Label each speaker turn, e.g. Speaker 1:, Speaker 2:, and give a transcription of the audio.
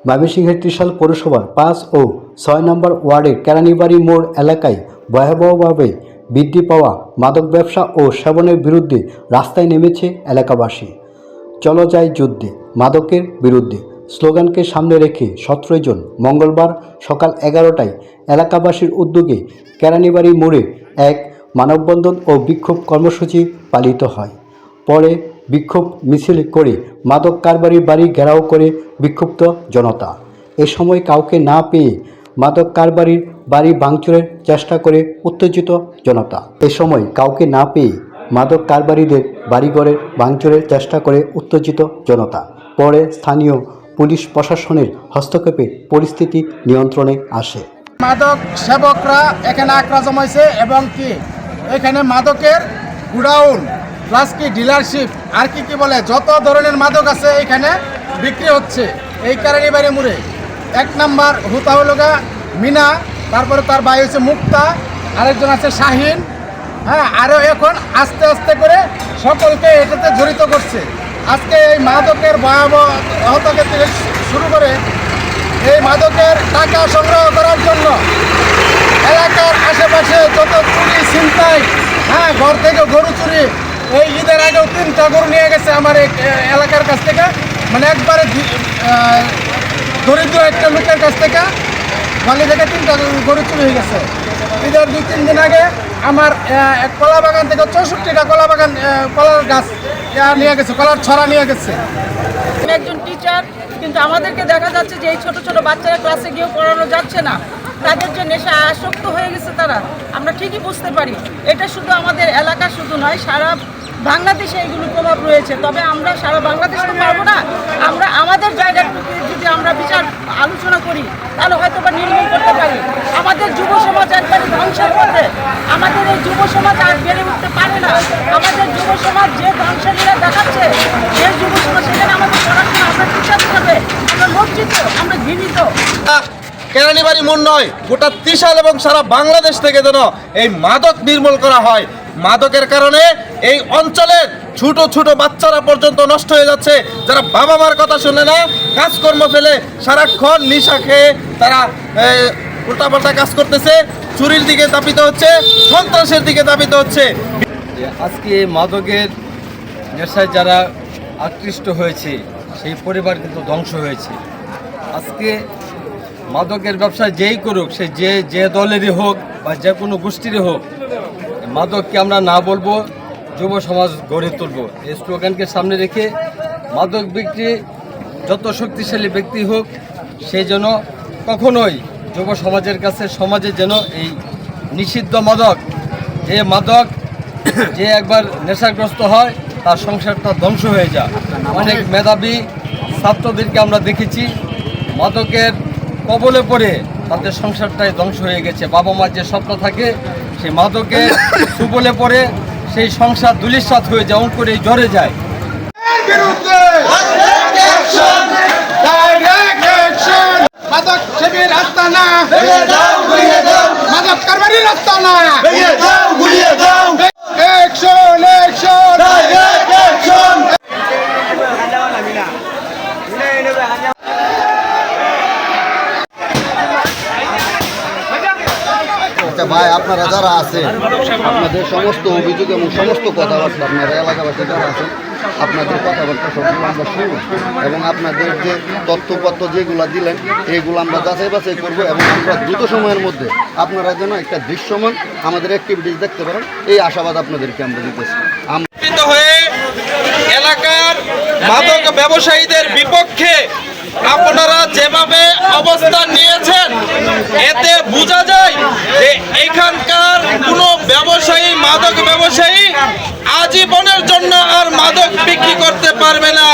Speaker 1: ময়মনসিংহের ত্রিশাল পৌরসভার ৫ ও ৬ নম্বর ওয়ার্ডের কেরানীবাড়ি মোড় এলাকায় ভয়াবহভাবে বৃদ্ধি পাওয়া মাদক ব্যবসা ও সেবনের বিরুদ্ধে রাস্তায় নেমেছে এলাকাবাসী। চলো যাই যুদ্ধে, মাদকের বিরুদ্ধে স্লোগানকে সামনে রেখে ১৭ জন মঙ্গলবার সকাল ১১টায় এলাকাবাসীর উদ্যোগে কেরানীবাড়ি মোড়ে এক মানববন্ধন ও বিক্ষোভ কর্মসূচি পালিত হয়। পরে বিক্ষোভ মিছিল করে মাদক কারবারির বাড়ি ঘেরাও করে বিক্ষুব্ধ জনতা। এ সময় কাউকে না পেয়ে মাদক কারবারির বাড়ি ভাঙচুরের চেষ্টা করে উত্তেজিত জনতা। এ সময় কাউকে না পেয়ে মাদক কারবারিদের বাড়িঘরের ভাঙচুরের চেষ্টা করে উত্তেজিত জনতা। পরে স্থানীয় পুলিশ প্রশাসনের হস্তক্ষেপে পরিস্থিতি নিয়ন্ত্রণে আসে।
Speaker 2: মাদক সেবকরা এখানে আকড়া জমাইছে এবং কি এখানে মাদকের গুডাউন প্লাস কি ডিলারশিপ আর কি বলে যত ধরনের মাদক আছে এখানে বিক্রি হচ্ছে। এই কেরানীবাড়ি মোড়ে ১ নাম্বার হুতা হলো মিনা, তারপরে তার ভাই হচ্ছে মুক্তা, আরেকজন আছে শাহিন। হ্যাঁ, আরও এখন আস্তে আস্তে করে সকলকে এটাতে জড়িত করছে। আজকে এই মাদকের ভয়াবহতা থেকে শুরু করে এই মাদকের টাকা সংগ্রহ করার জন্য এলাকার আশেপাশে যত চুরি ছিনতাই, হ্যাঁ, ঘর থেকে গরু চুরি, এই ঈদের আগেও 3টা গরু নিয়ে গেছে আমার এলাকার কাছ থেকে, মানে একবারে দরিদ্র একটা লোকের কাছ থেকে বালি থেকে 3টা গরু চুরি হয়ে গেছে। ঈদের 2-3 দিন আগে আমার কলা বাগান থেকে 64টা কলার গাছ নিয়ে গেছে, কলার ছড়া নিয়ে গেছে।
Speaker 3: একজন টিচার, কিন্তু আমাদেরকে দেখা যাচ্ছে যে এই ছোট ছোট বাচ্চারা ক্লাসে গিয়েও পড়ানো যাচ্ছে না, তাদের যে নেশা আসক্ত হয়ে গেছে তারা, আমরা ঠিকই বুঝতে পারি। এটা শুধু আমাদের এলাকা শুধু নয়, সারা বাংলাদেশে এগুলো প্রভাব রয়েছে। তবে আমরা সারা বাংলাদেশ তো পারবো না, আমরা আমাদের জায়গার যদি আমরা বিচার আলোচনা করি তাহলে হয়তো বা নির্মূল করতে পারি। আমাদের যুব সমাজ একবারে ধ্বংসের পথে, আমাদের এই যুব সমাজ আর বেড়ে উঠতে পারে না। আমাদের যুব সমাজ যে ধ্বংসলীলা দেখাচ্ছে, যে যুব সমাজ, সেখানে আমাদের পড়াশোনা, আমরা টিচার হিসাবে আমরা লজ্জিত, আমরা ঘৃণিত।
Speaker 4: কেরানীবাড়ি মোড় নয়, গোটা ত্রিশাল এবং সারা বাংলাদেশ থেকে যেন এই মাদক নির্মূল করা হয়। মাদকের কারণে এই অঞ্চলের ছোট ছোট বাচ্চারা পর্যন্ত নষ্ট হয়ে যাচ্ছে, যারা বাবা মার কথা শুনে না, কাজকর্ম ফেলে সারাক্ষণ নিশা খেয়ে তারা উল্টাপাল্টা কাজ করতেছে, চুরির দিকে ধাবিত হচ্ছে, সন্ত্রাসের দিকে ধাবিত হচ্ছে।
Speaker 5: আজকে মাদকের নেশায় যারা আকৃষ্ট হয়েছে সেই পরিবার কিন্তু ধ্বংস হয়েছে। আজকে মাদকের ব্যবসা যেই করুক, সে যে দলেরই হোক বা যে কোনো গোষ্ঠীরই হোক, মাদককে আমরা না বলবো, যুব সমাজ গড়ে তুলব। এই স্লোগানকে সামনে রেখে মাদক বিক্রি যত শক্তিশালী ব্যক্তি হোক, সেই জন্য কখনোই যুব সমাজের কাছে সমাজে যেন এই নিষিদ্ধ মাদক, যে একবার নেশাগ্রস্ত হয় তার সংসারটা ধ্বংস হয়ে যায়। অনেক মেধাবী ছাত্রদেরকে আমরা দেখেছি মাদকের কবলে পড়ে তাদের সংসারটাই ধ্বংস হয়ে গেছে। বাবা মার যে স্বপ্ন থাকে সেই মাদকের সুবলে পড়ে সেই সংসার ধূলিসাৎ হয়ে যায়, করে জ্বরে যায়।
Speaker 2: মাদক সেবীর রাস্তা না, মাদক কারবারির রাস্তা না, অ্যাকশন অ্যাকশন অ্যাকশন।
Speaker 6: আচ্ছা ভাই, আপনারা যারা আছেন, আপনাদের সমস্ত অভিযোগ এবং সমস্ত কথাবার্তা আপনারা এলাকাবাসী যারা আছেন, আপনাদের কথাবার্তা সবগুলো আমরা শুনব এবং আপনাদের যে তথ্যপত্র যেগুলো দিলেন এইগুলো আমরা যাচাই বাছাই করবো এবং আমরা দ্রুত সময়ের মধ্যে আপনারা যেন একটা দৃশ্যমান আমাদের অ্যাক্টিভিটিস দেখতে পারেন, এই আশাবাদ আপনাদেরকে আমরা দিতেছি।
Speaker 4: হয়ে এলাকার মাদক ব্যবসায়ীদের বিপক্ষে আপনারা যেভাবে অবস্থান নিয়েছেন, এতে বোঝা যায় যে এখানকার কোনো ব্যবসায়ী, মাদক ব্যবসায়ী আজীবনের জন্য আর মাদক বিক্রি করতে পারবে না।